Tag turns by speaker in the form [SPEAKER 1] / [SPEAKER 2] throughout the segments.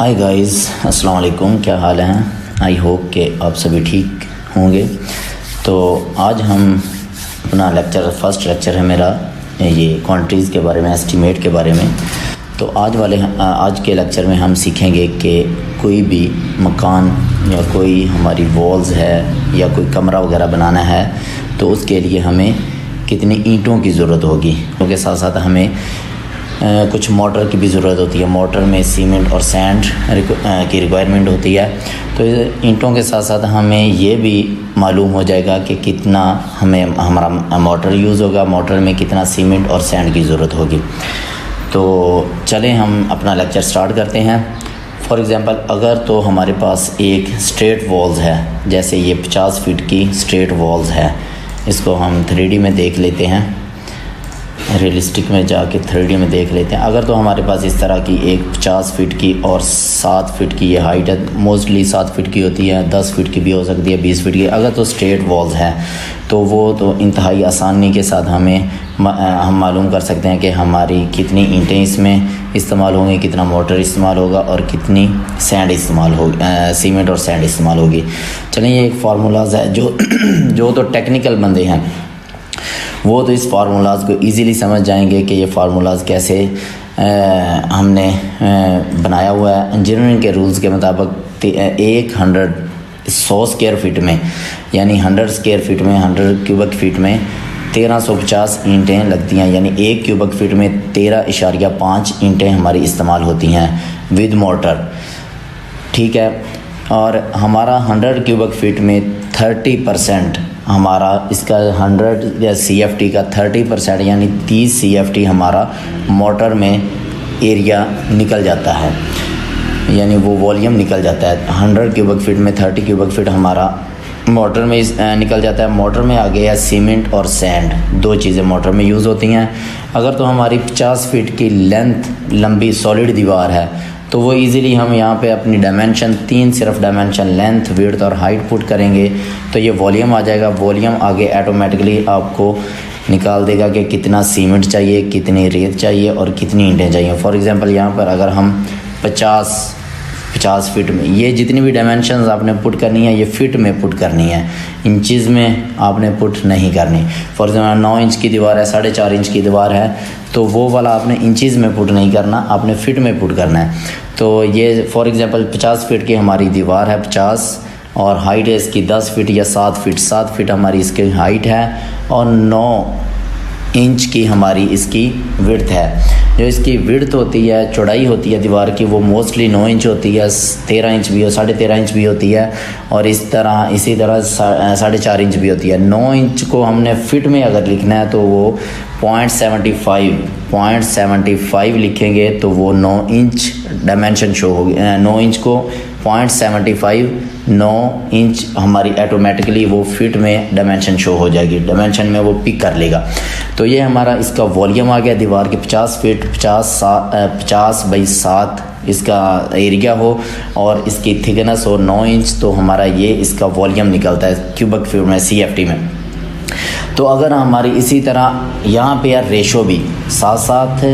[SPEAKER 1] Hi guys, अस्सलाम वालेकुम। क्या हाल हैं? आई होप कि आप सभी ठीक होंगे। तो आज हम अपना फर्स्ट लेक्चर है मेरा ये क्वांटिटीज़ के बारे में, एस्टीमेट के बारे में। तो आज के लेक्चर में हम सीखेंगे कि कोई भी मकान या कोई हमारी वॉल्स है या कोई कमरा वगैरह बनाना है तो उसके लिए हमें कितनी ईंटों की ज़रूरत होगी। उसके साथ साथ हमें कुछ मोटर की भी ज़रूरत होती है। मोटर में सीमेंट और सैंड की रिक्वायरमेंट होती है। तो ईंटों के साथ साथ हमें ये भी मालूम हो जाएगा कि कितना हमारा मोटर यूज़ होगा, मोटर में कितना सीमेंट और सैंड की ज़रूरत होगी। तो चलें हम अपना लेक्चर स्टार्ट करते हैं। फॉर एग्ज़ाम्पल अगर तो हमारे पास एक स्ट्रेट वॉल्स है, जैसे ये 50 फीट की स्ट्रेट वॉल्स है, इसको हम 3D में देख लेते हैं, रियलिस्टिक में जाके 3D में देख लेते हैं। अगर तो हमारे पास इस तरह की एक 50 फीट की और 7 फीट की ये हाइट है, मोस्टली 7 फीट की होती है, 10 फीट की भी हो सकती है, 20 फीट की। अगर तो स्ट्रेट वॉल्स है तो वो तो इंतहाई आसानी के साथ हम मालूम कर सकते हैं कि हमारी कितनी ईंटें इसमें इस्तेमाल होंगी, कितना मोटर इस्तेमाल होगा और कितनी सैंड इस्तेमाल होगी, सीमेंट और सैंड इस्तेमाल होगी। चलिए, ये एक फार्मूलाज है जो तो टेक्निकल बंदे हैं वो तो इस फार्मूलाज को इजीली समझ जाएंगे कि ये फार्मूलाज कैसे हमने बनाया हुआ है। इंजीनियरिंग के रूल्स के मुताबिक 100 स्क्वायर फीट में, यानी 100 स्क्वायर फीट में, 100 क्यूबिक फीट में 1350 ईंटें लगती हैं। यानी 1 क्यूबिक फीट में 13.5 ईंटें हमारी इस्तेमाल होती हैं विद मोटर, ठीक है। और हमारा 100 क्यूबिक फीट में 30% हमारा इसका 100 या CFT का 30% यानी 30 CFT हमारा मोटर में एरिया निकल जाता है, यानी वो वॉल्यूम निकल जाता है। 100 क्यूबिक फीट में 30 क्यूबिक फीट हमारा मोटर में निकल जाता है। मोटर में आ गया सीमेंट और सैंड, दो चीज़ें मोटर में यूज़ होती हैं। अगर तो हमारी 50 फीट की लेंथ लंबी सॉलिड दीवार है तो वो इजीली हम यहाँ पे अपनी डायमेंशन 3 सिर्फ डायमेंशन लेंथ, विड्थ और हाइट पुट करेंगे तो ये वॉल्यूम आ जाएगा। वॉल्यूम आगे ऑटोमेटिकली आपको निकाल देगा कि कितना सीमेंट चाहिए, कितनी रेत चाहिए और कितनी ईंटें चाहिए। फॉर एग्ज़ाम्पल यहाँ पर अगर हम 50 फीट में, ये जितनी भी डायमेंशंस आपने पुट करनी है ये फिट में पुट करनी है, इंचज़ में आपने पुट नहीं करनी। फॉर एग्जाम्पल 9 इंच की दीवार है, 4.5 इंच की दीवार है तो वो वाला आपने इंचज़ में पुट नहीं करना, आपने फिट में पुट करना है। तो ये फॉर एग्जांपल 50 फीट की हमारी दीवार है 50 और हाइट है इसकी 10 फीट या 7 फीट हमारी इसकी हाइट है और 9 इंच की हमारी इसकी विड्थ है। जो इसकी विड्थ होती है, चौड़ाई होती है दीवार की, वो मोस्टली 9 इंच होती है, 13 इंच भी हो, 13.5 इंच भी होती है और इसी तरह 4.5 इंच भी होती है। 9 इंच को हमने फिट में अगर लिखना है तो वो 0.75 लिखेंगे तो वो 9 इंच डायमेंशन शो होगी। 9 इंच को 0.75 9 इंच हमारी ऑटोमेटिकली वो फिट में डायमेंशन शो हो जाएगी, डायमेंशन में वो पिक कर लेगा। तो ये हमारा इसका वॉल्यूम आ गया। दीवार के 50 फीट 50/7 इसका एरिया हो और इसकी थिकनेस हो 9 इंच तो हमारा ये इसका वॉल्यूम निकलता है क्यूबिक फीट में, CFT में। तो अगर हमारी इसी तरह यहाँ पे यार रेशो भी साथ साथ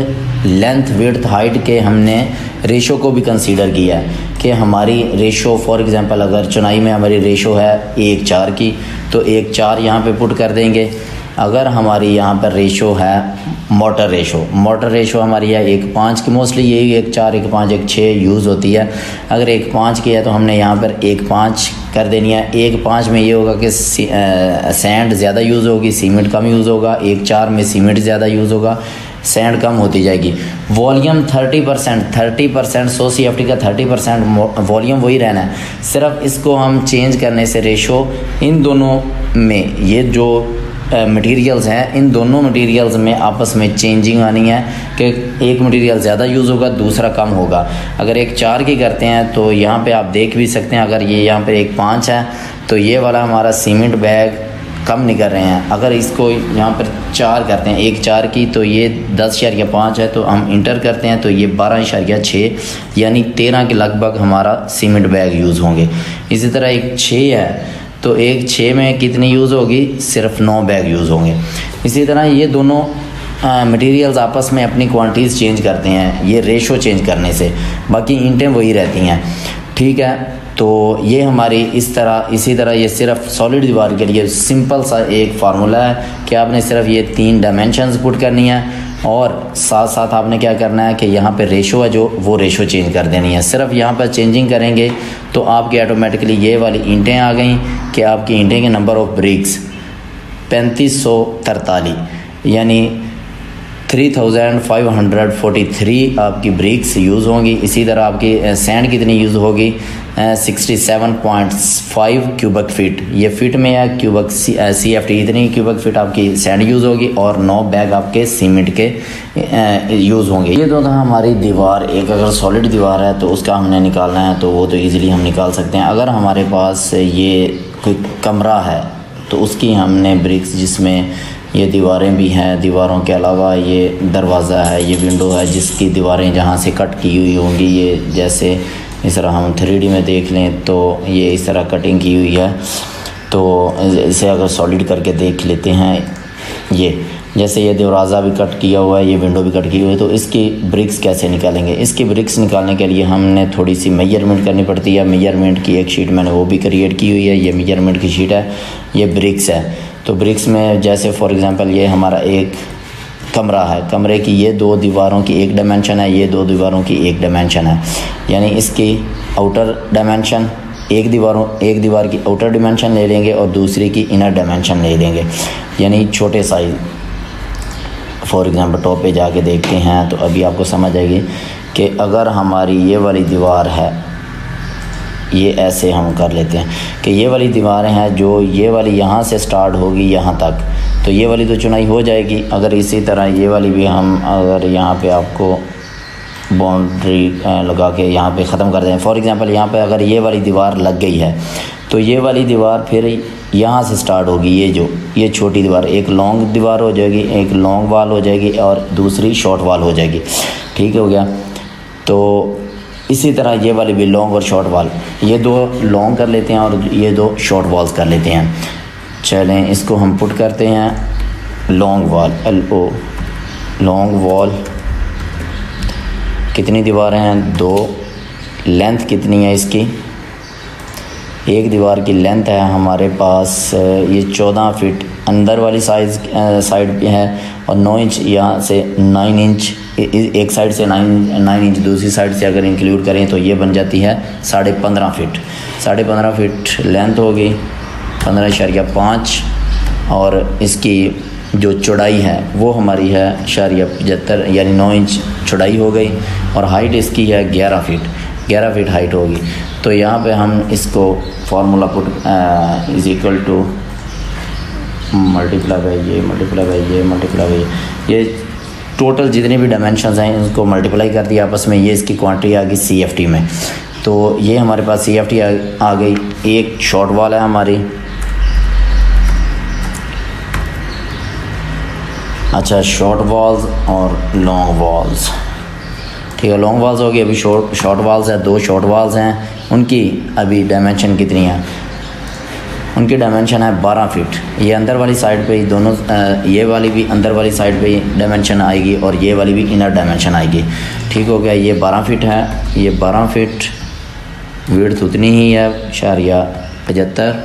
[SPEAKER 1] लेंथ, विड्थ, हाइट के हमने रेशो को भी कंसीडर किया है कि हमारी रेशो फॉर एग्जांपल अगर चुनाई में हमारी रेशो है 1:4 की तो 1:4 यहाँ पे पुट कर देंगे। अगर हमारी यहाँ पर रेशो है मोटर रेशो हमारी है 1:5 की, मोस्टली यही 1:4, 1:5, 1:6 यूज़ होती है। अगर 1:5 की है तो हमने यहाँ पर 1:5 कर देनी है। 1:5 में ये होगा कि सैंड ज़्यादा यूज़ होगी, सीमेंट कम यूज़ होगा। 1:4 में सीमेंट ज़्यादा यूज़ होगा, सैंड कम होती जाएगी। वॉल्यूम 30% 100 CFT का 30% वॉल्यूम वही रहना है। सिर्फ इसको हम चेंज करने से रेशो इन दोनों में, ये जो मटेरियल्स हैं इन दोनों मटेरियल्स में आपस में चेंजिंग आनी है कि एक मटेरियल ज़्यादा यूज़ होगा, दूसरा कम होगा। अगर 1:4 की करते हैं तो यहाँ पे आप देख भी सकते हैं, अगर ये यहाँ पे 1:5 है तो ये वाला हमारा सीमेंट बैग कम निकल रहे हैं। अगर इसको यहाँ पर 4 करते हैं 1:4 की तो ये 10.5 है तो हम इंटर करते हैं तो ये 12.6 यानी 13 के लगभग हमारा सीमेंट बैग यूज़ होंगे। इसी तरह 1:6 है तो 1:6 में कितनी यूज़ होगी, सिर्फ 9 बैग यूज़ होंगे। इसी तरह ये दोनों मटेरियल्स आपस में अपनी क्वांटिटीज़ चेंज करते हैं, ये रेशो चेंज करने से, बाकी ईंटें वही रहती हैं। ठीक है, तो ये हमारी इसी तरह ये सिर्फ सॉलिड दीवार के लिए सिंपल सा एक फार्मूला है कि आपने सिर्फ ये 3 डायमेंशंस पुट करनी है और साथ साथ आपने क्या करना है कि यहाँ पे रेशो है जो वो रेशो चेंज कर देनी है। सिर्फ यहाँ पर चेंजिंग करेंगे तो आपके ऑटोमेटिकली ये वाली ईंटें आ गई कि आपकी ईंटें के नंबर ऑफ ब्रिक्स 3543 यानी 3543 आपकी ब्रिक्स यूज़ होंगी। इसी तरह आपकी सैंड कितनी यूज़ होगी 67.5 क्यूबिक फीट, ये फिट में है, क्यूबिक CFT इतनी क्यूबिक फीट आपकी सैंड यूज़ होगी और 9 बैग आपके सीमेंट के यूज़ होंगे। ये तो था हमारी दीवार। एक अगर सॉलिड दीवार है तो उसका हमने निकालना है तो वो तो ईज़िली हम निकाल सकते हैं। अगर हमारे पास ये कोई कमरा है तो उसकी हमने ब्रिक्स जिसमें ये दीवारें भी हैं, दीवारों के अलावा ये दरवाज़ा है, ये विंडो है जिसकी दीवारें जहाँ से कट की हुई होंगी, ये जैसे इस तरह हम 3D में देख लें तो ये इस तरह कटिंग की हुई है। तो इसे अगर सॉलिड करके देख लेते हैं, ये जैसे ये दरवाज़ा भी कट किया हुआ है, ये विंडो भी कट की हुई है, तो इसकी ब्रिक्स कैसे निकालेंगे? इसकी ब्रिक्स निकालने के लिए हमने थोड़ी सी मेजरमेंट करनी पड़ती है। मेजरमेंट की एक शीट मैंने वो भी क्रिएट की हुई है, ये मेजरमेंट की शीट है, ये ब्रिक्स है। तो ब्रिक्स में जैसे फॉर एग्ज़ाम्पल ये हमारा एक कमरा है, कमरे की ये 2 दीवारों की एक डायमेंशन है, ये 2 दीवारों की एक डायमेंशन है, यानी इसकी आउटर डायमेंशन एक दीवार की आउटर डायमेंशन ले लेंगे और दूसरी की इनर डायमेंशन ले लेंगे, यानी छोटे साइज़। फॉर एग्ज़ाम्पल टॉप पे जाके देखते हैं तो अभी आपको समझ आएगी कि अगर हमारी ये वाली दीवार है, ये ऐसे हम कर लेते हैं कि ये वाली दीवारें हैं जो ये वाली यहाँ से स्टार्ट होगी यहाँ तक, तो ये वाली तो चुनाई हो जाएगी। अगर इसी तरह ये वाली भी हम अगर यहाँ पे आपको बाउंड्री लगा के यहाँ पे ख़त्म कर दें, फॉर एग्ज़ाम्पल यहाँ पे अगर ये वाली दीवार लग गई है तो ये वाली दीवार फिर यहाँ से स्टार्ट होगी, ये छोटी दीवार एक लॉन्ग दीवार हो जाएगी, एक लॉन्ग वाल हो जाएगी और दूसरी शॉर्ट वाल हो जाएगी। ठीक हो गया। तो इसी तरह ये वाली भी लॉन्ग और शॉर्ट वाल, ये 2 लॉन्ग कर लेते हैं और ये 2 शॉर्ट वॉल्स कर लेते हैं। चलें इसको हम पुट करते हैं। Long wall LO, long wall कितनी दीवारें हैं? 2। लेंथ कितनी है इसकी? एक दीवार की लेंथ है हमारे पास ये 14 फीट अंदर वाली साइड पे है और 9 इंच यहाँ से 9 इंच, एक साइड से 9 इंच दूसरी साइड से अगर इंक्लूड करें तो ये बन जाती है 15.5 फीट। 15.5 फीट लेंथ होगी, 15.5 और इसकी जो चौड़ाई है वो हमारी है 75 यानी 9 इंच चौड़ाई हो गई और हाइट इसकी है 11 फीट हाइट होगी। तो यहाँ पे हम इसको formula put is equal to multiply by ये टोटल जितने भी डायमेंशंस हैं इनको मल्टीप्लाई कर दिया आपस में, ये इसकी क्वांटिटी आ गई CFT में। तो ये हमारे पास CFT आ गई। एक शॉर्ट वॉल है हमारी, अच्छा शॉर्ट वॉल्स और लॉन्ग वॉल्स। ठीक है, लॉन्ग वॉल्स हो गई। अभी शॉर्ट वॉल्स है, 2 शॉर्ट वॉल्स हैं, उनकी अभी डायमेंशन कितनी है? उनकी डायमेंशन है 12 फीट। ये अंदर वाली साइड पे ही दोनों, ये वाली भी अंदर वाली साइड पे ही डायमेंशन आएगी और ये वाली भी इनर डायमेंशन आएगी। ठीक हो गया। ये 12 फीट है, ये 12 फीट विड्थ उतनी ही है 75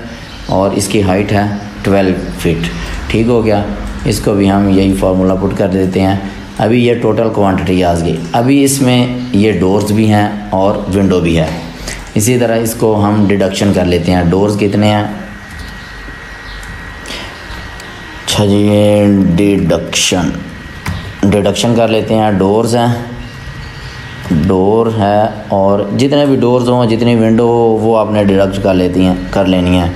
[SPEAKER 1] और इसकी हाइट है 12 फीट। ठीक हो गया। इसको भी हम यही फार्मूला पुट कर देते हैं। अभी ये टोटल क्वांटिटी आ गई। अभी इसमें ये डोर्स भी हैं और विंडो भी है। इसी तरह इसको हम डिडक्शन कर लेते हैं। डोर्स कितने हैं? अच्छा जी, डिडक्शन कर लेते हैं। डोर्स हैं, डोर है और जितने भी डोर्स हों, जितनी विंडो हो वो आपने डिडक्ट कर लेनी है।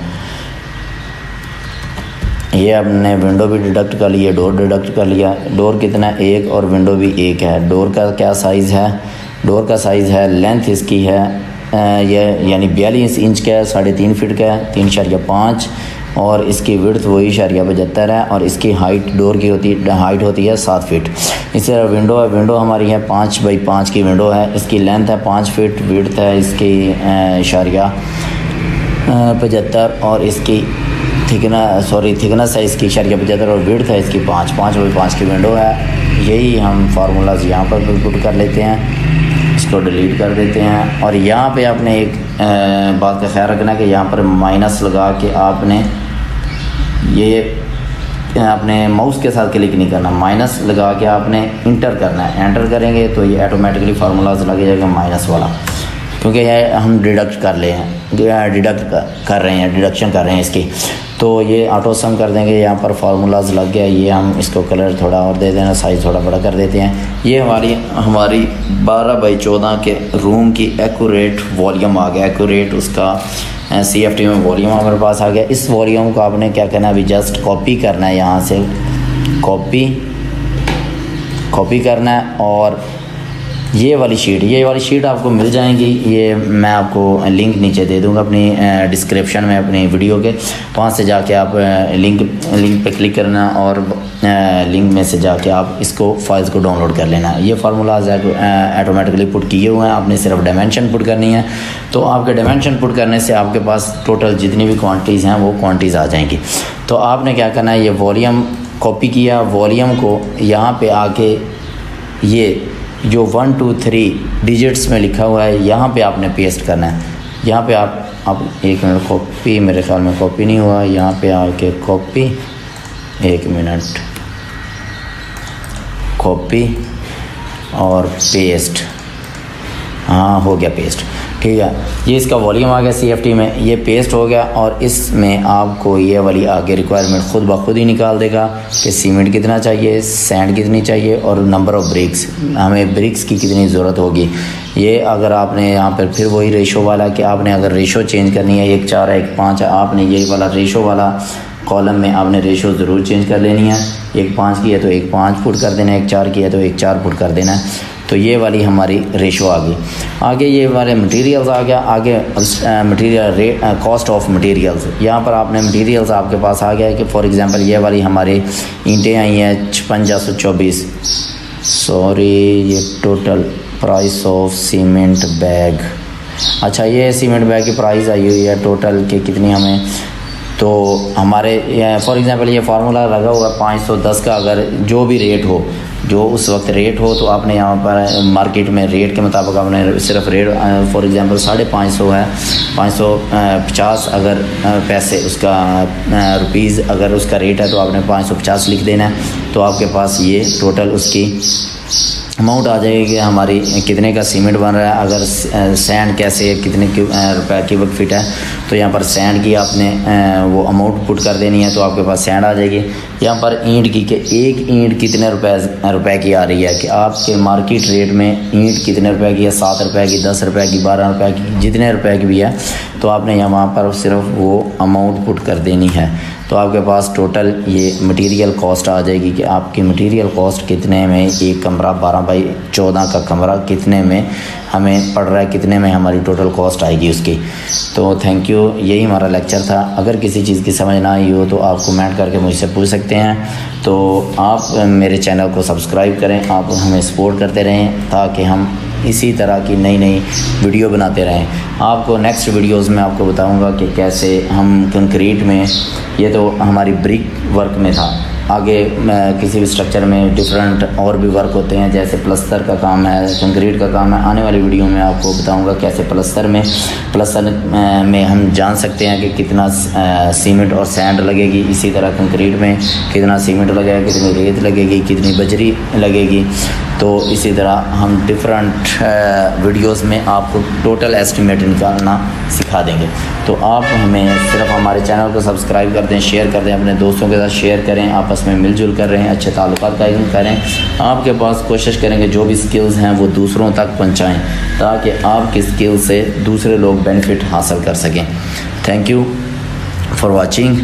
[SPEAKER 1] ये आपने विंडो भी डिडक्ट कर लिया, डोर डिडक्ट कर लिया। डोर कितना? 1 और विंडो भी 1 है। डोर का क्या साइज़ है? डोर का साइज़ है, लेंथ इसकी है ये यानी 42 इंच का है, 3.5 फीट का है, 3.5 और इसकी विड्थ वही 75 है और इसकी हाइट डोर की हाइट होती है 7 फीट। इसी तरह विंडो है, विंडो हमारी है 5 बाई 5 की विंडो है। इसकी लेंथ है 5 फीट, विड्थ है इसकी 75 और इसकी थिकनेस है इसकी 75 और विड्थ है इसकी 5.5 की विंडो है। यही हम फार्मूलाज यहाँ पर पुट कर लेते हैं, इसको डिलीट कर देते हैं। और यहाँ पे आपने एक बात का ख्याल रखना है कि यहाँ पर माइनस लगा के आपने ये अपने माउस के साथ क्लिक नहीं करना, माइनस लगा के आपने इंटर करना है। एंटर करेंगे तो ये ऑटोमेटिकली फार्मूलाज लग जाएगा माइनस वाला, क्योंकि ये हम डिडक्ट कर रहे हैं, डिडक्शन कर रहे हैं इसकी। तो ये ऑटो सम कर देंगे। यहाँ पर फार्मूलाज लग गया। ये हम इसको कलर थोड़ा और दे देना, साइज़ थोड़ा बड़ा कर देते हैं। ये हमारी 12x14 के रूम की एक्यूरेट वॉल्यूम आ गया। एक्यूरेट उसका CFT में वॉल्यूम हमारे पास आ गया। इस वॉल्यूम को आपने क्या करना है, अभी जस्ट कॉपी करना है, यहाँ से कॉपी करना है। और ये वाली शीट आपको मिल जाएंगी। ये मैं आपको लिंक नीचे दे दूंगा अपनी डिस्क्रिप्शन में, अपनी वीडियो के। वहाँ से जाके आप लिंक पे क्लिक करना और लिंक में से जाके आप इसको फाइल्स को डाउनलोड कर लेना। ये फार्मूलाज ऑटोमेटिकली पुट किए हुए हैं, आपने सिर्फ डायमेंशन पुट करनी है। तो आपके डायमेंशन पुट करने से आपके पास टोटल जितनी भी क्वांटिटीज़ हैं वो क्वांटिटीज़ आ जाएंगी। तो आपने क्या करना है, ये वॉल्यूम कॉपी किया, वॉल्यूम को यहाँ पर आके ये जो 1 2 3 डिजिट्स में लिखा हुआ है यहाँ पे आपने पेस्ट करना है। यहाँ पे आप एक मिनट, कॉपी मेरे ख्याल में कॉपी नहीं हुआ। यहाँ पे आके कॉपी, एक मिनट, कॉपी और पेस्ट। हाँ, हो गया पेस्ट, ठीक है। ये इसका वॉल्यूम आ गया CFT में, ये पेस्ट हो गया। और इसमें आपको ये वाली आगे रिक्वायरमेंट खुद ब खुद ही निकाल देगा कि सीमेंट कितना चाहिए, सैंड कितनी चाहिए और नंबर ऑफ़ ब्रिक्स, हमें ब्रिक्स की कितनी ज़रूरत होगी। ये अगर आपने यहाँ पर फिर वही रेशो वाला कि आपने अगर रेशो चेंज करनी है, 1:4 है 1:5 है, आपने ये वाला रेशो वाला कॉलम में आपने रेशो ज़रूर चेंज कर लेनी है। 1:5 की है तो 1:5 पुट कर देना है, 1:4 की है तो 1:4 पुट कर देना है। तो ये वाली हमारी रेशो आ गई। आगे ये हमारे मटेरियल्स आ गया। आगे material rate, cost of materials. यहाँ पर आपने मटेरियल्स आपके पास आ गया है कि फॉर एग्जांपल ये वाली हमारी ईंटें आई हैं 5624, ये total price of cement bag. अच्छा, ये सीमेंट बैग की प्राइस आई हुई है टोटल के कितनी हमें, तो हमारे फॉर एग्जांपल ये फार्मूला लगा हुआ 510 का। अगर जो भी रेट हो, जो उस वक्त रेट हो, तो आपने यहाँ पर मार्केट में रेट के मुताबिक आपने सिर्फ रेट फॉर एग्जांपल 550 है, 550 अगर पैसे उसका रुपीज़ अगर उसका रेट है तो आपने 550 लिख देना है। तो आपके पास ये टोटल उसकी अमाउंट आ जाएगी कि हमारी कितने का सीमेंट बन रहा है। अगर सैंड कैसे कितने रुपए की वर्ग फिट है, तो यहाँ पर सैंड की आपने वो अमाउंट पुट कर देनी है, तो आपके पास सैंड आ जाएगी। यहाँ पर ईंट की कि एक ईंट कितने रुपए की आ रही है, कि आपके मार्केट रेट में ईंट कितने रुपए की है, 7 रुपए की, 10 रुपए की, 12 रुपए की, जितने रुपए की भी है, तो आपने यहाँ पर सिर्फ वो अमाउंट पुट कर देनी है। तो आपके पास टोटल ये मटेरियल कॉस्ट आ जाएगी कि आपकी मटेरियल कॉस्ट कितने में, एक कमरा 12x14 का कमरा कितने में हमें पड़ रहा है, कितने में हमारी टोटल कॉस्ट आएगी उसकी। तो थैंक यू, यही हमारा लेक्चर था। अगर किसी चीज़ की समझ ना आई हो तो आप कमेंट करके मुझसे पूछ सकते हैं। तो आप मेरे चैनल को सब्सक्राइब करें, आप हमें सपोर्ट करते रहें ताकि हम इसी तरह की नई नई वीडियो बनाते रहें। आपको नेक्स्ट वीडियोस में आपको बताऊंगा कि कैसे हम कंक्रीट में, ये तो हमारी ब्रिक वर्क में था, आगे किसी भी स्ट्रक्चर में डिफरेंट और भी वर्क होते हैं, जैसे प्लस्तर का काम है, कंक्रीट का काम है। आने वाली वीडियो में आपको बताऊंगा कैसे प्लस्तर में हम जान सकते हैं कि कितना सीमेंट और सैंड लगेगी, इसी तरह कंक्रीट में कितना सीमेंट लगेगा, कितनी रेत लगेगी, कितनी बजरी लगेगी। तो इसी तरह हम डिफरेंट वीडियोस में आपको टोटल एस्टिमेट निकालना सिखा देंगे। तो आप हमें सिर्फ हमारे चैनल को सब्सक्राइब कर दें, शेयर कर दें, अपने दोस्तों के साथ शेयर करें, आपस में मिलजुल कर रहे हैं, अच्छे ताल्लुकात कायम करें। आपके पास कोशिश करेंगे जो भी स्किल्स हैं वो दूसरों तक पहुंचाएं ताकि आपकी स्किल से दूसरे लोग बेनिफिट हासिल कर सकें। Thank you for watching.